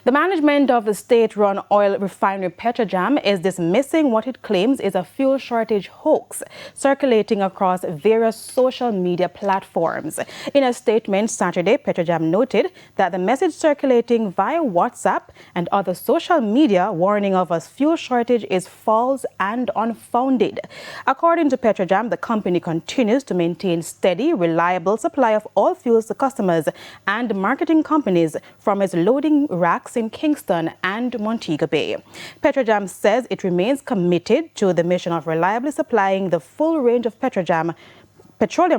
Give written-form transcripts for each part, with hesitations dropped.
The management of the state-run oil refinery Petrojam is dismissing what it claims is a fuel shortage hoax circulating across various social media platforms. In a statement Saturday, Petrojam noted that the message circulating via WhatsApp and other social media warning of a fuel shortage is false and unfounded. According to Petrojam, the company continues to maintain steady, reliable supply of all fuels to customers and marketing companies from its loading racks in Kingston and Montego Bay. Petrojam says it remains committed to the mission of reliably supplying the full range of petroleum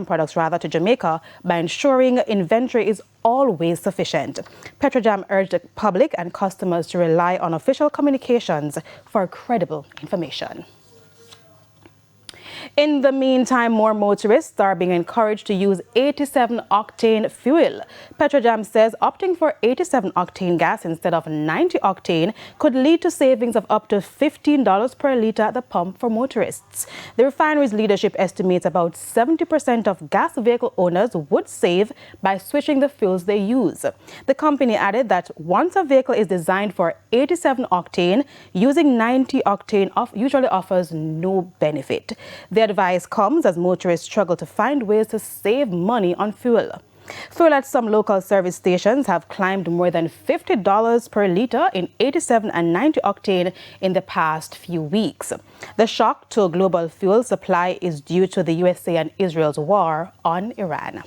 products to Jamaica by ensuring inventory is always sufficient. Petrojam urged the public and customers to rely on official communications for credible information. In the meantime, more motorists are being encouraged to use 87 octane fuel. Petrojam says opting for 87 octane gas instead of 90 octane could lead to savings of up to $15 per litre at the pump for motorists. The refinery's leadership estimates about 70% of gas vehicle owners would save by switching the fuels they use. The company added that once a vehicle is designed for 87 octane, using 90 octane usually offers no benefit. The advice comes as motorists struggle to find ways to save money on fuel. Fuel at some local service stations have climbed more than $50 per litre in 87 and 90 octane in the past few weeks. The shock to global fuel supply is due to the USA and Israel's war on Iran.